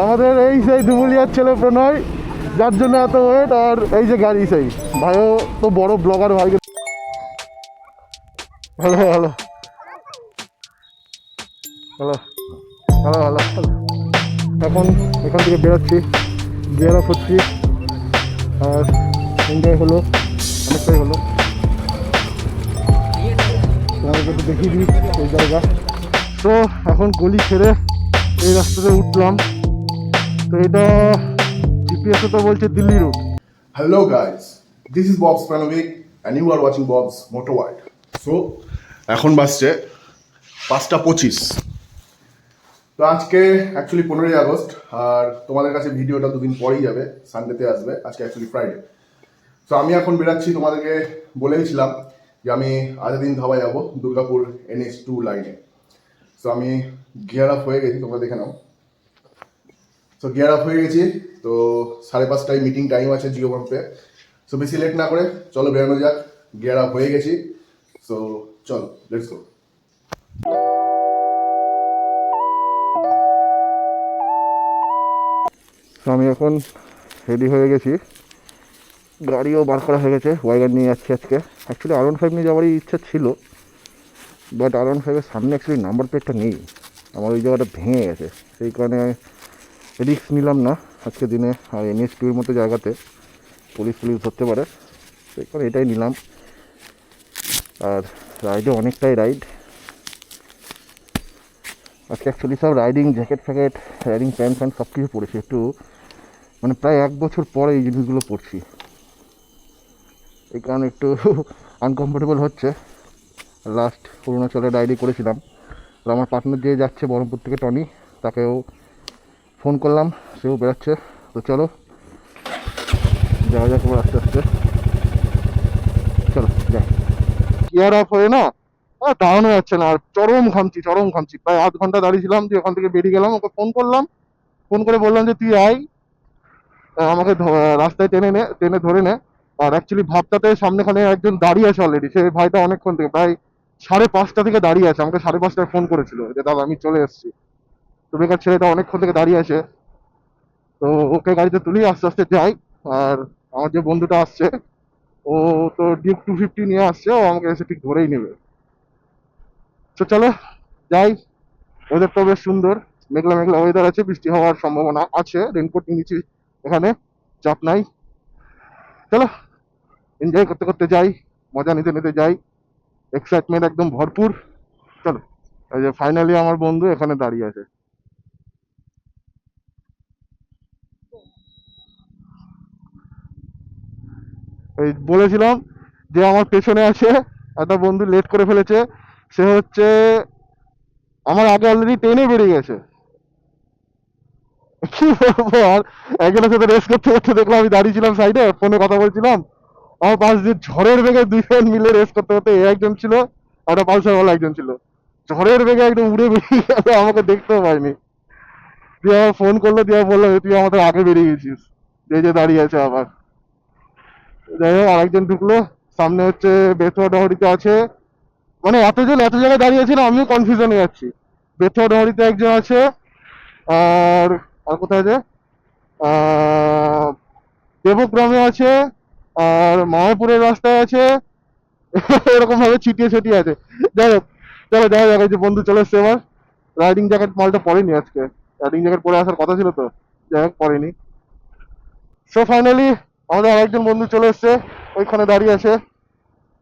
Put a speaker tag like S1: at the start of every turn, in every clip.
S1: আমাদের এই সেই দুমুলিয়ার ছেলে প্রণয়, যার জন্য এত ওয়েট। আর এই যে গাড়ি, সেই ভাইও তো বড় ব্লগার ভাই। Hello hello hello hello hello hello. এখন এখান থেকে বেরোচ্ছি, গিয়ার অফ হচ্ছি। আর এনজয় হলো, অনেকটাই হলো। তোমাদেরকে একটু দেখিয়ে দিই এই জায়গা। তো এখন গলি ছেড়ে এই রাস্তাতে উঠলাম। তো এটা জিপিএসে তো বলছে Delhi route.
S2: Hello guys, this is Bob Spanovik and you are watching Bob's Motor World. So, এখন বাজছে 5:25। তো আজকে অ্যাকচুয়ালি 15ই আগস্ট, আর তোমাদের কাছে ভিডিওটা দুদিন পরেই যাবে, সানডেতে আসবে। আজকে অ্যাকচুয়ালি ফ্রাইডে। তো আমি এখন বেরাচ্ছি, তোমাদেরকে বলেছিলাম যে আমি আজাদিন ধাবা যাবো দুর্গাপুর NH2 লাইনে। তো আমি গিয়ার আপ হয়ে গেছি, তোমরা দেখে নাও। তো গিয়ার আপ হয়ে গেছি। তো 5:30টায় মিটিং টাইম আছে জিও পাম্পে। সো বেশি লেট না করে চলো বেরোনো যাক। গিয়ার আপ হয়ে গেছি, সো চলো লেটস গো।
S1: তো আমি এখন রেডি হয়ে গেছি, গাড়িও বার করা হয়ে গেছে। ওয়াইগার নিয়ে যাচ্ছি আজকে। অ্যাকচুয়ালি R15 নিয়ে যাওয়ারই ইচ্ছা ছিল, বাট R15-এর সামনে অ্যাকচুয়ালি নাম্বার প্লেটটা নেই। আমার ওই জায়গাটা ভেঙে গেছে, সেই কারণে রিস্ক নিলাম না আজকে দিনে। আর NH2-এর মতো জায়গাতে পুলিশ ধরতে পারে, সেই কারণে এটাই নিলাম। আর রাইডে অনেকটাই রাইড আজকে। অ্যাকচুয়ালি সব রাইডিং জ্যাকেট ফ্যাকেট, রাইডিং প্যান্ট ফ্যান্ট সব কিছু পড়েছি। একটু মানে প্রায় 1 বছর পরে এই জিনিসগুলো পড়ছি, এই কারণে একটু আনকমফোর্টেবল হচ্ছে। লাস্ট অরুণাচলে রাইডই করেছিলাম। আর আমার পার্টনার যে যাচ্ছে বহরমপুর থেকে, টনি, তাকেও ফোন করলাম, সেও বেরোচ্ছে। তো চলো যাওয়া যাক এবার আস্তে আস্তে, চলো যাই। গিয়ার অফ হয়ে না দাঁড়ানো যাচ্ছে না, আর চরম ঘামছি। প্রায় 1/2 ঘন্টা দাঁড়িয়েছিলাম, যে ওখান থেকে বেরিয়ে গেলাম। ওকে ফোন করলাম, ফোন করে বললাম যে তুই আয়, আমাকে রাস্তায় টেনে ধরে নে। আর অ্যাকচুয়ালি ভাবটাতে সামনেখানে একজন দাঁড়িয়ে আছে অলরেডি। সেই ভাইটা অনেকক্ষণ থেকে, প্রায় 5:30 থেকে দাঁড়িয়ে আছে। আমাকে 5:30টায় ফোন করেছিল যে দাদা আমি চলে এসেছি। তো বেকার ছেলেটা অনেকক্ষণ থেকে দাঁড়িয়ে আছে। তো ওকে গাড়িতে তুলি, আস্তে আস্তে যাই। আর আমার যে বন্ধুটা আসছে, ও তো ডিউক 250 নিয়ে আসছে, ও আমাকে এসে ঠিক ধরেই নেবে। তো চলো যাই। ওয়েদারটা বেশ সুন্দর, মেঘলা মেঘলা ওয়েদার আছে, বৃষ্টি হওয়ার সম্ভাবনা আছে। রেনকোট নিয়েছি এখানে, চাপ নাই। চলো এনজয় করতে করতে যাই, মজা নিতে নিতে যাই, এক্সাইটমেন্ট একদম ভরপুর। চলো, এই যে ফাইনালি আমার বন্ধু এখানে দাঁড়িয়ে আছে। এই বলেছিলাম যে আমার পেছনে আছে একটা বন্ধু, লেট করে ফেলেছে। সে হচ্ছে আমার আগে অলরেডি ট্রেনে বেরিয়ে গেছে। কি বলবো আর, একজনের সাথে রেস করতে করতে দেখলাম, আমি দাঁড়িয়েছিলাম সাইডে, ফোনে কথা বলছিলাম। আমার পাশ দিয়ে ঝড়ের বেগে 2 জন মিলে রেস করতে করতে, এ একজন ছিল আর একটা পালসারওয়ালা একজন ছিল। ঝড়ের বেগে একদম উড়ে বেরিয়ে গেল, আমাকে দেখতেও পাইনি। দিয়ে আমার ফোন করলো, দিয়ে বললো তুই আমাদের আগে বেরিয়ে গেছিস, যে দাঁড়িয়ে আছে আবার। যাই হোক, আরেকজন ঢুকলো। সামনে হচ্ছে বেথুয়া ডহরিতে আছে। মানে এতজন এত জায়গায় দাঁড়িয়ে আছে না, আমিও কনফিউশন হয়ে যাচ্ছি। বেথুয়া ডহরিতে একজন আছে, আর আর কোথায় আছে, দেবগ্রামে আছে, আর মায়াপুরের রাস্তায় আছে। এরকম ভাবে ছিটিয়ে ছিটিয়ে আছে। যাই হোক, চলো যাই হোক। এই যে বন্ধু চলে এসছে এবার। রাইডিং জ্যাকেট মালটা পরেনি আজকে, রাইডিং জ্যাকেট পরে আসার কথা ছিল, তো যাই হোক পরেনি। সো ফাইনালি আমাদের আরেকজন বন্ধু চলে এসছে, ওইখানে দাঁড়িয়ে আছে।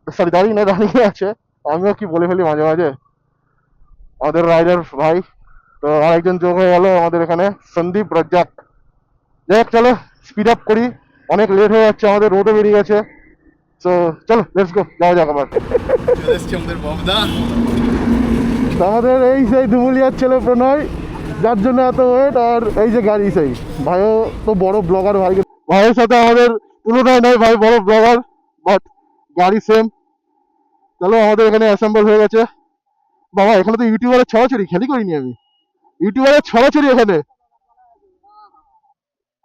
S1: সরি, দাঁড়িয়ে না, দাঁড়িয়ে আছে। আমিও কি বলে ফেলি মাঝে মাঝে, আমাদের রাইডার ভাই। তো আরেকজন যোগ হয়ে গেল আমাদের এখানে, সন্দীপ রাজ্জাক। যাই হোক চলো স্পিড আপ করি, অনেক লেট হয়ে যাচ্ছে, আমাদের রোডে বেরিয়ে গেছে। তো চলো লেটস গো, যাওয়া যাক আবার।
S3: চলে এসছে আমাদের ববদা।
S1: আমাদের এই সেই দুমুলিয়ার ছেলে প্রণয়, যার জন্য এত ওয়েট। আর এই যে গাড়ি, সেই ভাইও তো বড় ব্লগার ভাই। ভাইয়ের সাথে আমাদের তুলনায় নয়, ভাই বড় ব্লগার, বাট গাড়ি সেম। চলো আমাদের এখানে অ্যাসেম্বল হয়ে গেছে। বাবা এখানে তো ইউটিউবারের ছড়াছড়ি, খেলি করিনি আমি। ইউটিউবারের ছড়াছড়ি এখানে,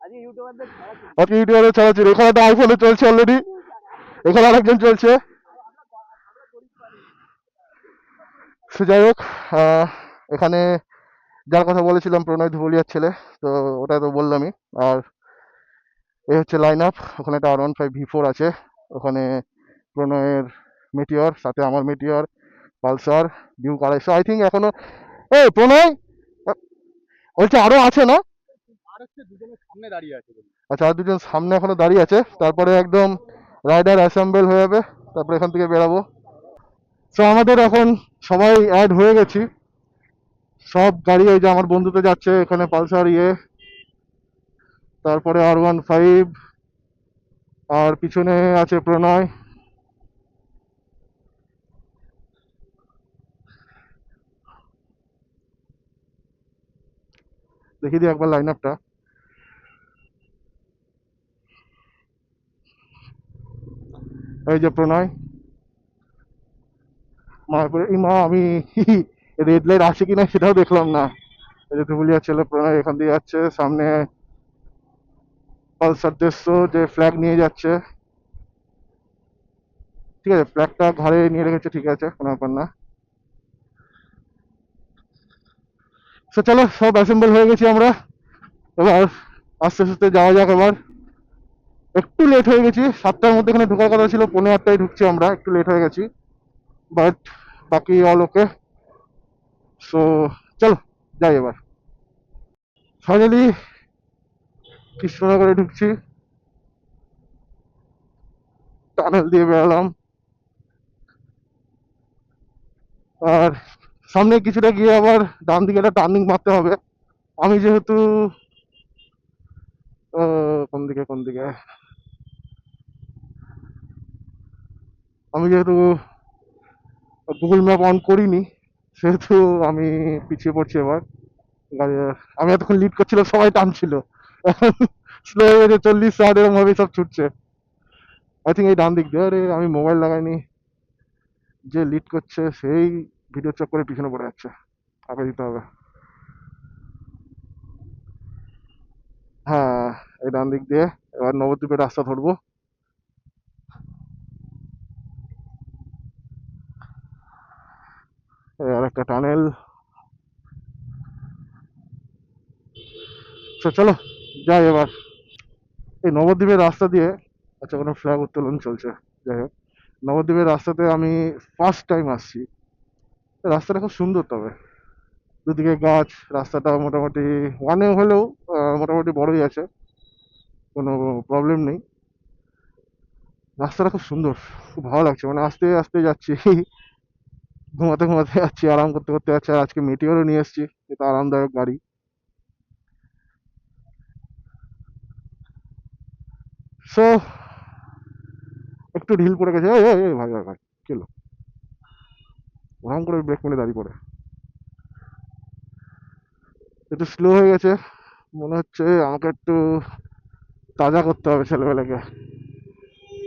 S1: আজকে ইউটিউবারের ছড়াছড়ি। এখানে একটা আইফোনে চলছে অলরেডি, এখানে আরেকজন চলছে। সে যাই হোক, এখানে যার কথা বলেছিলাম প্রণয় ধুবুলিয়ার ছেলে, তো ওটা তো বললামই। আর এই হচ্ছে লাইন আপ। ওখানে একটা R15V4 আছে, ওখানে প্রণয়ের মেটিওর, সাথে আমার Meteor, Pulsar, Duke 250। I think এখনো, এই প্রণয় বলছে আরো আছে না?
S3: আর হচ্ছে দুজনের সামনে দাঁড়িয়ে আছে বলে।
S1: আচ্ছা, আর দুজন সামনে এখনো দাঁড়িয়ে আছে, তারপরে একদম রাইডার অ্যাসেম্বল হয়ে যাবে, তারপরে এখান থেকে বেরাবো। সো আমাদের এখন সবাই অ্যাড হয়ে গেছি, সব গাড়ি। ওই যে আমার বন্ধু তো যাচ্ছে, এখানে পালসার তারপরে R15, আর পিছনে আছে প্রণয়। দেখিয়ে দিই একবার লাইন আপটা। এই যে প্রণয়, মায়াপুরে মা, আমি রেড লাইট আসে কিনা সেটাও দেখলাম না। এই যে ধুবুলিয়ার ছেলে প্রণয় এখান দিয়ে যাচ্ছে, সামনে পালসার 150 যে ফ্ল্যাগ নিয়ে যাচ্ছে। ঠিক আছে, ফ্ল্যাগটা ঘরে নিয়ে রেখেছে, ঠিক আছে, কোনো ব্যাপার না। তো চলো, সব অ্যাসেম্বল হয়ে গেছি আমরা, এবার আস্তে আস্তে যাওয়া যাক। এবার একটু লেট হয়ে গেছি, 7টার মধ্যে এখানে ঢোকার কথা ছিল, 8:45 ঢুকছি আমরা, একটু লেট হয়ে গেছি, বাট বাকি অল ওকে। সো চলো যাই এবার। ফাইনালি কৃষ্ণনগরে ঢুকছি, টানেল দিয়ে বেরোলাম। আর সামনে কিছুটা গিয়ে আবার ডান দিকে একটা টার্নিং মারতে হবে। আমি যেহেতু কোন দিকে আমি যেহেতু গুগল ম্যাপ অন করিনি, সেহেতু আমি পিছিয়ে পড়ছি এবার। গাড়ি, আমি এতক্ষণ লিড করছিলাম, সবাই টানছিল, এখন স্লো হয়ে গেছে, 40-60 এরকম ভাবে সব ছুটছে। আই থিঙ্ক এই ডান দিক দিয়ে, আরে আমি মোবাইল লাগাইনি, যে লিড করছে সেই ভিডিও চক্করে পিছনে পড়ে যাচ্ছে, আগে দিতে হবে। হ্যাঁ, এই ডান দিক দিয়ে এবার নবদ্বীপের রাস্তা ধরবো। আর একটা টানেল। চলো যাই এবার এই নবদ্বীপের রাস্তা দিয়ে। আচ্ছা, কোনো ফ্ল্যাগ উত্তোলন চলছে, যাই হোক। নবদ্বীপের রাস্তাতে আমি ফার্স্ট টাইম আসছি। রাস্তাটা খুব সুন্দর, তবে দুদিকে গাছ, রাস্তাটা মোটামুটি ওয়ানে হলেও মোটামুটি বড়ই আছে, কোনো প্রবলেম নেই। রাস্তাটা খুব সুন্দর, খুব ভালো লাগছে, মানে আস্তে আস্তে যাচ্ছি, ঘুমাতে ঘুমাতে যাচ্ছি, আরাম করতে করতে যাচ্ছি। আর আজকে মেটিওরও নিয়ে এসেছি, এটা আরামদায়ক গাড়ি। সো একটু ঢিল পড়ে গেছে, এই এই এই ভাই ভাই ভাই, কি হলো? ওরকম করে ব্রেক মেরে দাঁড়িয়ে পড়ে, একটু স্লো হয়ে গেছে। মনে হচ্ছে আমাকে একটু তাজা করতে হবে ছেলেবেলাকে।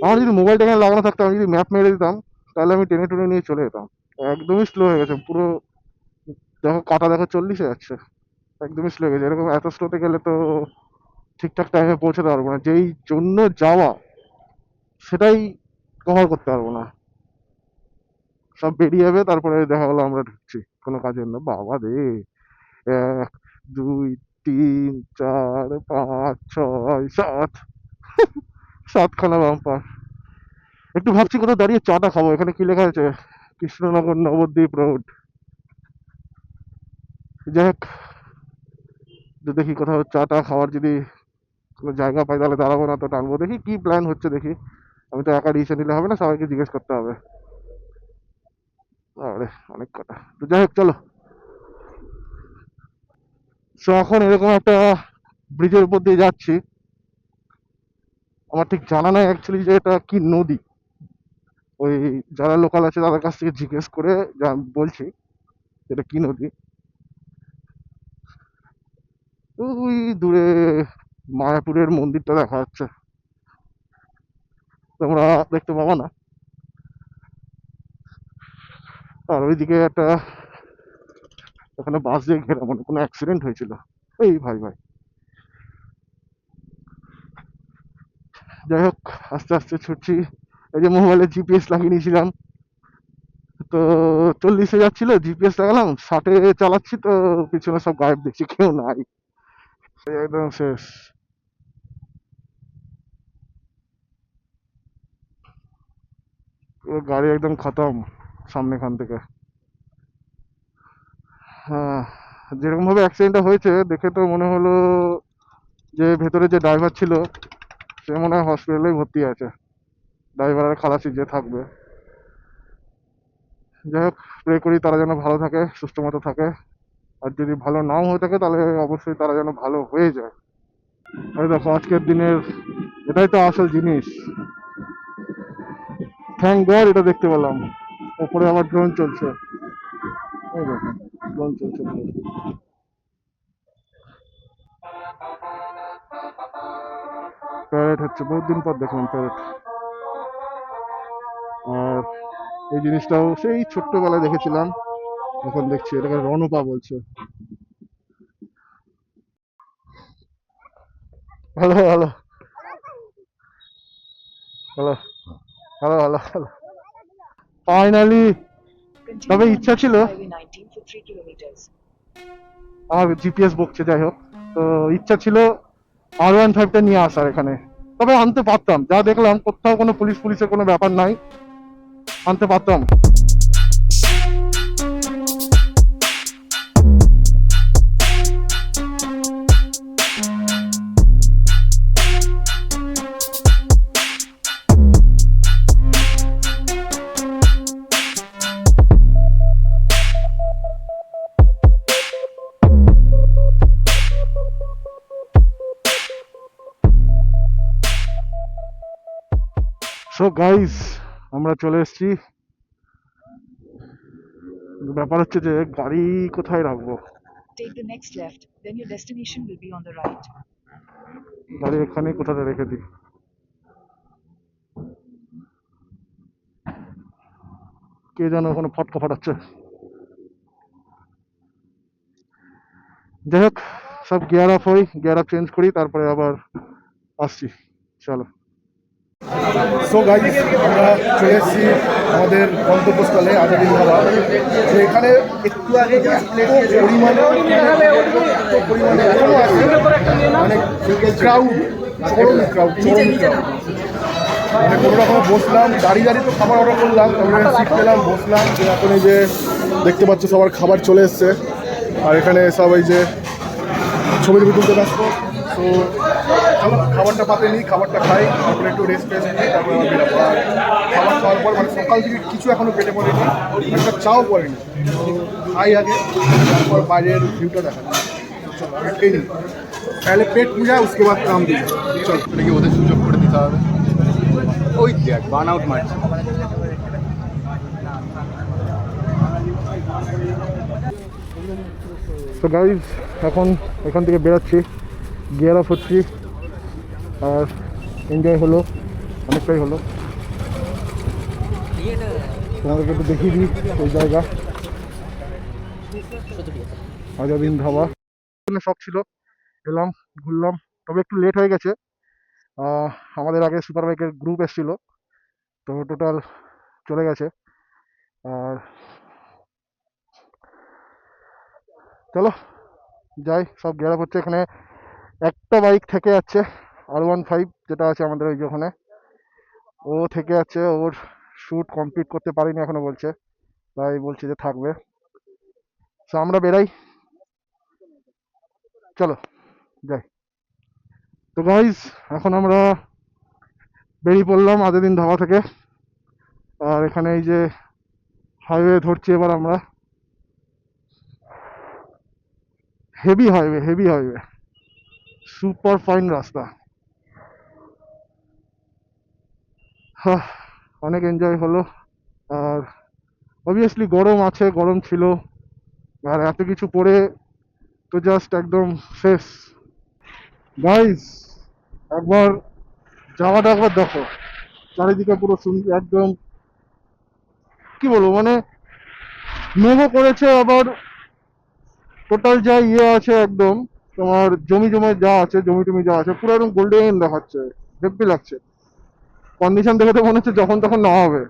S1: আমার যদি মোবাইলটা এখানে লাগানো থাকতো, আমি যদি ম্যাপ মেরে দিতাম, তাহলে আমি টেনে টুনে নিয়ে চলে যেতাম। একদমই স্লো হয়ে গেছে পুরো, দেখো কাটা, দেখো 40-এ যাচ্ছে, একদমই স্লো হয়ে গেছে। এরকম এত স্লোতে গেলে তো ঠিকঠাক টাইমে পৌঁছাতে পারবো না, যেই জন্য যাওয়া সেটাই কভার করতে পারবো না। সব বেরিয়ে যাবে, তারপরে দেখা গেলো আমরা ঢুকছি কোনো কাজের না। বাবা রে, 1, 2, 3, 4, 5, 6, 7, 7খানা বাম্পার। একটু ভাবছি কোথাও দাঁড়িয়ে চাটা খাবো। এখানে কি লেখা আছে? কৃষ্ণনগর নবদ্বীপ রোড। যাই হোক, তো দেখি কোথাও চাটা খাওয়ার যদি কোনো জায়গা পাই তাহলে দাঁড়াবো, না তো টানবো। দেখি কি প্ল্যান হচ্ছে, দেখি। আমি তো একা ডিসিশন নিলে হবে না, সবাইকে জিজ্ঞেস করতে হবে। আরে অনেক কথা, তো যাই হোক চলো। সো এখন এরকম একটা ব্রিজের উপর দিয়ে যাচ্ছি। আমার ঠিক জানা নাই অ্যাকচুয়ালি যে এটা কি নদী। ওই যারা লোকাল আছে তাদের কাছ থেকে জিজ্ঞেস করে বলছি এটা কি নদী। ওই দূরে মায়াপুরের মন্দিরটা দেখা যাচ্ছে, তোমরা দেখতে পাবো না। আর ওইদিকে একটা, ওখানে বাস দিয়ে ঘেরা, মনে কোনো অ্যাক্সিডেন্ট হয়েছিল। এই ভাই ভাই, যাই হোক, আস্তে আস্তে ছুটছি। এই যে মোবাইলে জিপিএস লাগিয়ে নিয়েছিলাম, তো 40-এ যাচ্ছিল, জিপিএস লাগালাম, 60-এ চালাচ্ছি, তো পিছনে সব গায়েব, দেখছি কেউ নাই, একদম শেষ। পুরো গাড়ি একদম খতম সামনে খান থেকে। হ্যাঁ, যেরকম ভাবে অ্যাক্সিডেন্টটা হয়েছে দেখে তো মনে হলো যে ভেতরে যে ড্রাইভার ছিল সে মনে হয় হসপিটালেই ভর্তি আছে, ড্রাইভার আর খালাসি যে থাকবে। যাই হোক, প্রে করি তারা যেন ভালো থাকে, সুস্থ মতো থাকে, আর যদি ভালো নাও হয়ে থাকে তাহলে অবশ্যই তারা যেন ভালো হয়ে যায়। এই দেখো আজকের দিনের এটাই তো আসল জিনিস। থ্যাংক গড এটা দেখতে পেলাম। ওপরে আবার ড্রোন চলছে, এই দেখো ড্রোন চলছে পুরো। প্যারেড হচ্ছে, বহুত দিন পর দেখলাম প্যারেড। আর এই জিনিসটাও সেই ছোট্টবেলায় দেখেছিলাম, এখন দেখছি এটাকে রণপা বলছে। Hello hello hello hello hello hello, finally. তবে
S4: Continue on
S1: ইচ্ছা ছিল,
S4: National Highway 19 for 3 kilometers.
S1: আমার জিপিএস বকছে, যাই হোক, তো ইচ্ছা ছিল R15টা নিয়ে আসার এখানে, তবে আনতে পারতাম, যা দেখলাম কোথাও কোনো পুলিশের কোনো ব্যাপার নাই, আনতে পারতাম। সো গাইস, আমরা চলে এসেছি। ব্যাপার হচ্ছে যে গাড়ি কোথায় রাখবো,
S4: Take the next left, then your destination will be on the right.
S1: গাড়ি এখানে কোথাতে রেখে দিই। কে যেন ওখানে ফটকা ফাটাচ্ছে। যাই হোক, সব গিয়ার অফ হই, গিয়ার অফ চেঞ্জ করি, তারপরে আবার আসছি, চলো।
S2: সো গাইস, আমরা চলে এসেছি আমাদের গন্তব্যস্থলে আজাদিন ধাবা। তো এখানে একটু আগে যে এত পরিমাণে এখনো আছে, মানে ক্রাউড, চরম ক্রাউড। মানে কোনো রকম বসলাম, দাঁড়িয়ে তো খাবার অর্ডার করলাম, তারপরে সিট পেলাম, বসলাম। যে এখন এই যে দেখতে পাচ্ছ সবার খাবার চলে এসছে, আর এখানে সব এই যে ছবি তুলতে ব্যস্ত। তো চলো খাবারটা পাতে নিই, খাবারটা খাই, তারপরে একটু রেস্ট নিই, তারপরে আবার বেরোবো। আর খাবার খাওয়ার পর মানে সকাল থেকে কিছু এখনো পেটে পড়েনি, একটা চাও পড়েনি, খাই আগে, তারপর বাইরের ভিউটা দেখা। চলো আমি খেয়ে নিই, তাহলে পেট পূজা উসকে বাদ কাম দিই। চলো
S3: এটা কি ওদের সুযোগ করে দিতে হবে? ওই দেখ বার্ন আউট মারছে।
S1: তো গাইজ, এখন এখান থেকে বেরোচ্ছি, গিয়ার অফ হচ্ছি, আর এনজয় হলো, অনেকটাই হলো। তোমাদেরকে একটু দেখিয়ে দিই ওই জায়গা, আজাদিন ধাবা। শখ ছিল, এলাম, ঘুরলাম, তবে একটু লেট হয়ে গেছে। আমাদের আগে সুপার বাইকের গ্রুপ এসেছিল, তো টোটাল চলে গেছে। আর চলো যাই, সব গেরা হচ্ছে। এখানে একটা বাইক থেকে যাচ্ছে, R15 যেটা আছে আমাদের ওই যে ওখানে, ও থেকে যাচ্ছে, ওর শ্যুট কমপ্লিট করতে পারিনি এখনো বলছে, তাই বলছে যে থাকবে। তো আমরা বেরাই, চলো যাই। তো গাইজ, এখন আমরা বেরিয়ে পড়লাম আজাদিন ধাবা থেকে, আর এখানে এই যে হাইওয়ে ধরছি এবার আমরা, হেভি হাইওয়ে, সুপার ফাইন রাস্তা। অনেক এনজয় হলো। আর অবভিয়াসলি গরম আছে, গরম ছিল, আর এত কিছু পরে তো জাস্ট একদম শেষ। গাইস, একবার জায়গাটা একবার দেখো, চারিদিকে পুরো সুন্দর, একদম কি বলবো, মানে মেঘও করেছে, আবার টোটাল যা ইয়ে আছে একদম, তোমার জমি জমে যা আছে, জমি টমি যা আছে, পুরো একদম গোল্ডেন দেখাচ্ছে, হেব্বি লাগছে। কন্ডিশন দেখে তো মনে হচ্ছে যখন তখন না হবে।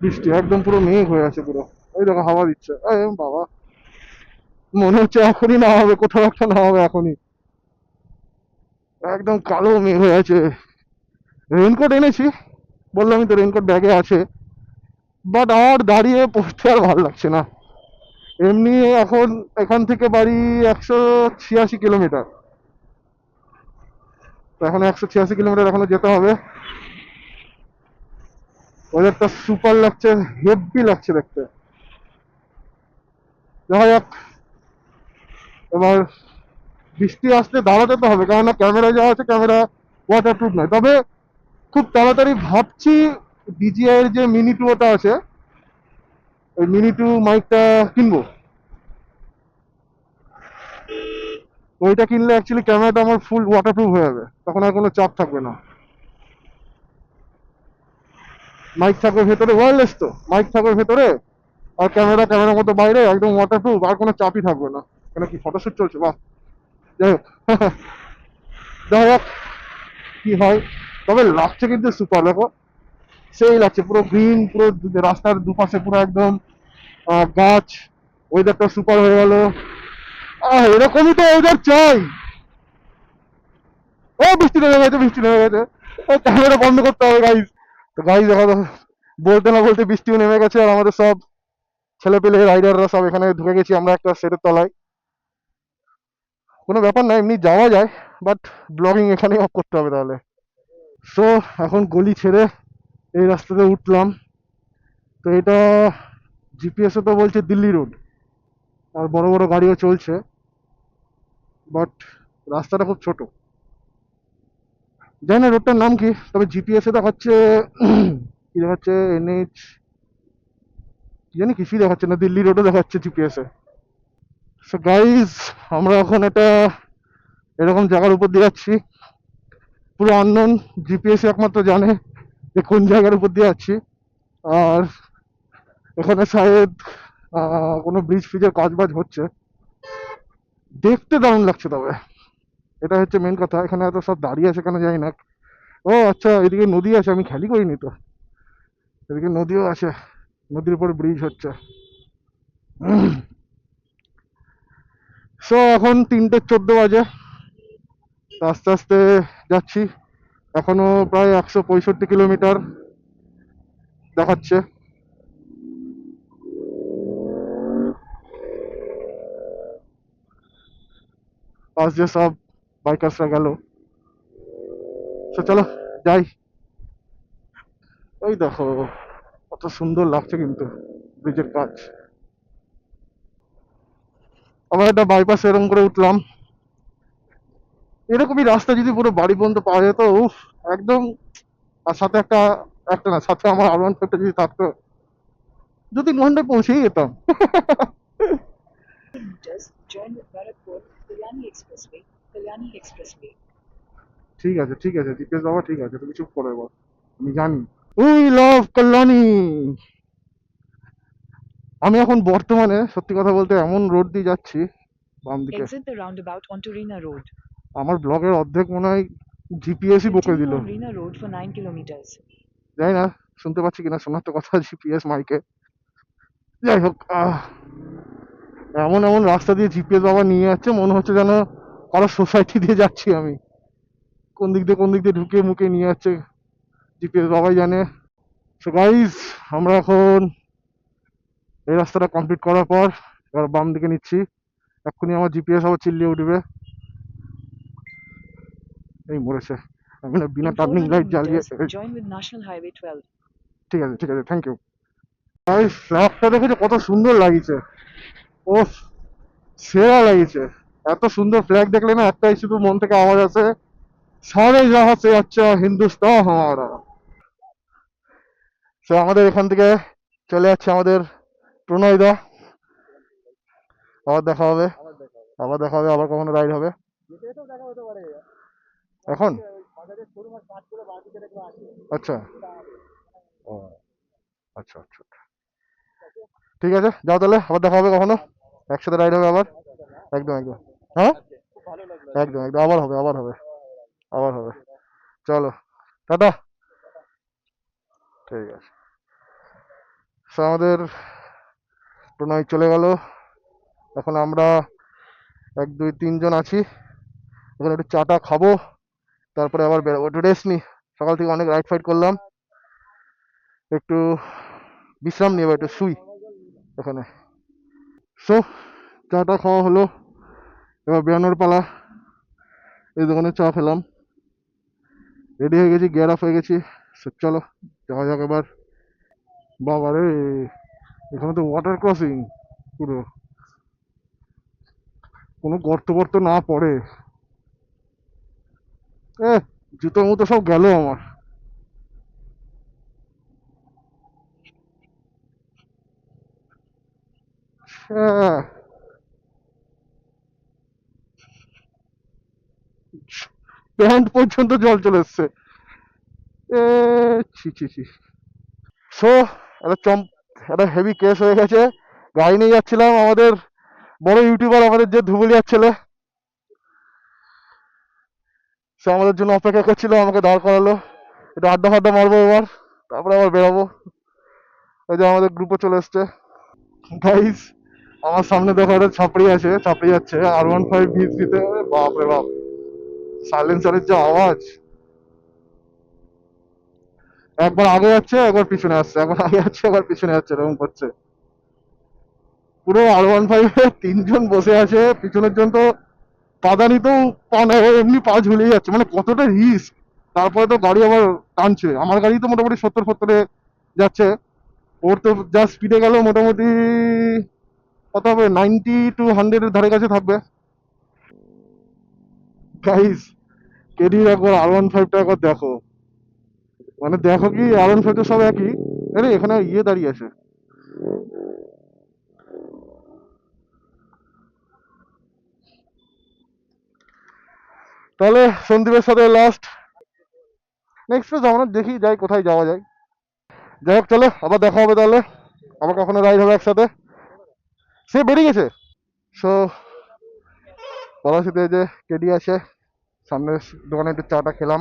S1: বৃষ্টি একদম পুরো মেঘ হয়ে আছে পুরো। ওই দেখো হাওয়া দিচ্ছে, বাবা মনে হচ্ছে এখনই না হবে, কোথাও একটা না হবে এখনই। একদম কালো মেঘ হয়ে আছে। রেইনকোট এনেছি, বললামই তো রেইনকোট ব্যাগে আছে, বাট আমার দাঁড়িয়ে পড়তে আর ভালো লাগছে না। এমনি এখন এখান থেকে বাড়ি 186 কিলোমিটার, তো এখন 186 কিলোমিটার এখনো যেতে হবে। ওয়েদারটা সুপার লাগছে, হেভি লাগছে দেখতে। দেখা যাক এবার, বৃষ্টি আসলে দাঁড়াতে তো হবে, কেননা ক্যামেরা যা আছে ক্যামেরা ওয়াটারপ্রুফ নয়। তবে খুব তাড়াতাড়ি ভাবছি ডিজিআই এর যে মিনি টুটা আছে, ওই মিনি টু মাইকটা কিনবো। ওইটা কিনলে অ্যাকচুয়ালি ক্যামেরাটা আমার ফুল ওয়াটারপ্রুফ হয়ে যাবে, তখন আর কোনো চাপ থাকবে না। মাইক থাকবে ভেতরে, ওয়্যারলেস তো মাইক থাকবে ভেতরে, আর ক্যামেরার মতো বাইরে, একদম ওয়াটারপ্রুফ, আর কোনো চাপই থাকবে না। কেন কি ফটোশুট চলছে, বাহ। যাই হোক দেখা যাক কি হয়। তবে লাগছে কিন্তু সুপার, দেখো সেই লাগছে, পুরো গ্রিন, পুরো রাস্তার দুপাশে পুরো একদম গাছ। ওয়েদারটা সুপার হয়ে গেল। এরকমই তো ওয়েদার চাই। ও বৃষ্টি নেমে গেছে, বৃষ্টি নেমে গেছে, ক্যামেরা বন্ধ করতে হবে গাইজ। তো গাইজ দেখো তো, বলতে না বলতে বৃষ্টিও নেমে গেছে, আর আমাদের সব ছেলে পেলে রাইডাররা সব এখানে ঢুকে গেছি আমরা একটা শেডের তলায়। কোনো ব্যাপার না, এমনি যাওয়া যায়, বাট ব্লগিং এখানেই অফ করতে হবে তাহলে। সো এখন গলি ছেড়ে এই রাস্তাতে উঠলাম। তো এটা জিপিএসে তো বলছে দিল্লি রোড, আর বড় বড় গাড়িও চলছে, বাট রাস্তাটা খুব ছোট। জানি না রোডটার নাম কি, তবে জিপিএসে দেখাচ্ছে কি দেখাচ্ছে, এনএইচ কি জানি, কিছুই দেখাচ্ছে না, দিল্লি রোডও দেখাচ্ছে জিপিএসে। সো গাইজ, আমরা এখন এটা এরকম জায়গার উপর দিয়ে যাচ্ছি, পুরো আননোন, জিপিএস একমাত্র জানে যে কোন জায়গার উপর দিয়ে যাচ্ছি। আর এখানে শায়দ কোনো ব্রিজ ফ্রিজের কাজ বাজ হচ্ছে, দেখতে দারুণ লাগছে। তবে এটা হচ্ছে মেন কথা, এখানে এত সব দাঁড়িয়ে আছে কেন জানি না। ও আচ্ছা, এদিকে নদী আছে, আমি খেয়ালই করিনি তো, এদিকে নদীও আছে, নদীর উপর ব্রিজ হচ্ছে। সো এখন 3:14 বাজে, আস্তে আস্তে যাচ্ছি, এখনো প্রায় 165 কিলোমিটার দেখাচ্ছে। পাশ দিয়ে সব বাইকার্সরা গেল। তো চলো যাই। ওই দেখো কত সুন্দর লাগছে কিন্তু ব্রিজের কাজ। আবার একটা বাইপাস এরকম করে উঠলাম। এরকমই রাস্তা যদি পুরো বাড়ি পর্যন্ত পাওয়া যেত, উফ, একদম। আর সাথে একটা, একটা না, সাথে আমার R15 যদি থাকতো, 2-3 ঘন্টায় পৌঁছেই যেতাম।
S4: Meters, join with Bharatpur, Kalyani Expressway, Kalyani Expressway.
S1: ঠিক আছে ঠিক আছে, জিজ্ঞেস বাবা, ঠিক আছে, তুমি চুপ করে বল, আমি জানি। We love Kalyani. আমি এখন বর্তমানে সত্যি কথা বলতে এমন রোড দিয়ে যাচ্ছি, বাম দিকে।
S4: Exit the roundabout onto Reena Road.
S1: আমার ব্লগের অর্ধেক মনে হয় জিপিএসই বকে
S4: Continue
S1: দিল।
S4: on Reena Road for 9 kilometers.
S1: জানি না শুনতে পাচ্ছি কিনা, শোনার তো কথা জিপিএস মাইকে। যাই হোক, এমন এমন রাস্তা দিয়ে জিপিএস বাবা নিয়ে যাচ্ছে, মনে হচ্ছে যেন কারো সোসাইটি দিয়ে যাচ্ছি আমি। কোন দিক দিয়ে ঢুকে মুখে নিয়ে যাচ্ছে জিপিএস বাবাই জানে। সো গাইজ, আমরা এখন এই রাস্তাটা কমপ্লিট করার পর এবার বাম দিকে নিচ্ছি। এক্ষুনি আমার জিপিএস আবার চিল্লিয়ে উঠবে। এই মরেছে, আমি না বিনা
S4: In
S1: টার্নিং
S4: 400
S1: লাইট জ্বালিয়ে।
S4: meters, join with National Highway 12.
S1: ঠিক আছে ঠিক আছে, থ্যাংক ইউ। এই ফ্ল্যাগটা দেখেছো কত সুন্দর লাগিয়েছে, ও সেরা লাগিয়েছে। এত সুন্দর ফ্ল্যাগ দেখলে না একটাই শুধু মন থেকে আওয়াজ আসে, সারে জাহাঁ সে আচ্ছা হিন্দুস্তান হামারা। সো আমাদের এখান থেকে চলে যাচ্ছে আমাদের প্রণয় দা। আবার দেখা হবে, আবার দেখা হবে, আবার কখনো রাইড হবে। এখন আচ্ছা, ও আচ্ছা আচ্ছা, ঠিক আছে, যাও তাহলে, আবার দেখা হবে কখনো, একসাথে রাইড হবে আবার। একদম একদম, হ্যাঁ একদম একদম, আবার হবে, আবার হবে, আবার হবে। চলো, টাটা। ঠিক আছে। সো আমাদের প্রণয় চলে গেল, এখন আমরা 1 2 3 জন আছি। এখন একটু চাটা খাবো, তারপরে আবার বেরোবো, একটু রেস্ট নিই। সকাল থেকে অনেক রাইড ফাইড করলাম, একটু বিশ্রাম নিয়ে একটু শুই এখানে। সো চাটা খাওয়া হলো, এবার বেরোনোর পালা। এই দোকানে চা খেলাম, রেডি হয়ে গেছি, গিয়ার অফ হয়ে গেছি। সো চলো যাওয়া যাক এবার। বাবা রে, এখানে তো ওয়াটার ক্রসিং পুরো, কোনো গর্ত ফর্ত না পড়ে। এ জুতো মুতো সব গেল আমার। হ্যাঁ, প্যান্ট পর্যন্ত জল চলে এসছে। এ ছি ছি ছি। সো একটা একটা হেভি কেস হয়ে গেছে। গাড়ি নিয়ে যাচ্ছিলাম, আমাদের বড় ইউটিউবার, আমাদের যে ধুবুলিয়ার ছেলে, সে আমাদের জন্য অপেক্ষা করছিল, আমাকে দাঁড় করালো। একটু আড্ডা ফাড্ডা মারবো এবার, তারপরে আবার বেরোবো। ওই যে আমাদের গ্রুপে চলে এসছে। গাইস, আমার সামনে দেখো একটা ছাপড়ি আছে, ছাপড়ি যাচ্ছে R15 বিচ দিতে। বাপ রে বাপ, সাইলেন্সারের যে আওয়াজ! একবার আগে যাচ্ছে, একবার পিছনে আসছে, একবার আগে যাচ্ছে, একবার পিছনে যাচ্ছে, এরকম করছে। পুরো R15 এ 3 জন বসে আছে, পিছনের জন তো পাদানিতেও পা নেই, ও এমনি পা ঝুলিয়ে যাচ্ছে, মানে কতটা রিস্ক। তারপরে তো গাড়ি আবার টানছে, আমার গাড়ি তো মোটামুটি 70 70 যাচ্ছে, ওর তো যা স্পিডে গেল মোটামুটি কত হবে, 90 to 100 এর ধারে কাছে থাকবে। গাইস, কেডির একবার R15টা একবার দেখো, মানে দেখো কি, R15 তো সব একই। আরে এখানে ইয়ে দাঁড়িয়ে আছে। তাহলে সন্দীপের সাথে লাস্ট, নেক্সট যাবো না, দেখি যাই কোথায় যাওয়া যায়। যাই হোক, চলো আবার দেখা হবে তাহলে, আবার কখনো রাইড হবে একসাথে। সে বেরিয়ে গেছে। সো পলাশিতে যে কেডি আছে, সামনের দোকানে একটু চাটা খেলাম,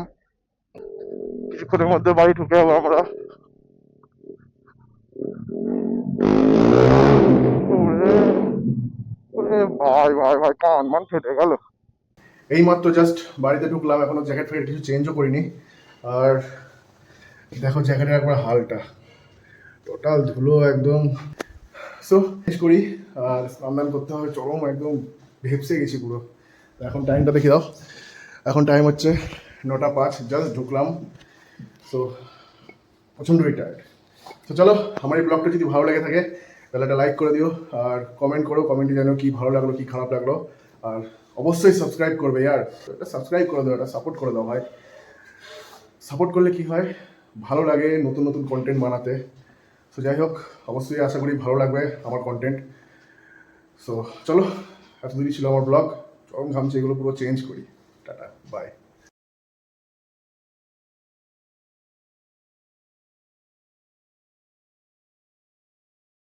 S1: কিছুক্ষণের মধ্যে বাড়ি ঢুকে যাবো আমরা। ওরে, ওরে ভাই ভাই ভাই, কান মান ফেটে গেল।
S2: এইমাত্র জাস্ট বাড়িতে ঢুকলাম, এখনো জ্যাকেট ফ্যাকেট কিছু চেঞ্জও করিনি। আর দেখো জ্যাকেটের একবার হালটা, টোটাল ধুলো একদম। সো শেষ করি, আর স্নান করতে হবে, চরম একদম ভেপসে গেছি পুরো। এখন টাইমটা দেখে দাও, এখন টাইম হচ্ছে 9টা 5, জাস্ট ঢুকলাম। সো প্রচণ্ডই টায়ার্ড। তো চলো, আমার এই ব্লগটা যদি ভালো লেগে থাকে তাহলে একটা লাইক করে দিও, আর কমেন্ট করো, কমেন্টে জানো কি ভালো লাগলো কি খারাপ লাগলো। আর অবশ্যই সাবস্ক্রাইব করবে ইয়ার, এটা সাবস্ক্রাইব করে দাও, এটা সাপোর্ট করে দাও ভাই। সাপোর্ট করলে কি হয়, ভালো লাগে নতুন নতুন কন্টেন্ট বানাতে। সো যাই হোক, অবশ্যই আশা করি ভালো লাগবে আমার কন্টেন্ট। সো চলো, এতদিনই ছিল আমার ব্লগ, চরম ঘামছে, এগুলো পুরো চেঞ্জ করি। Tata, by.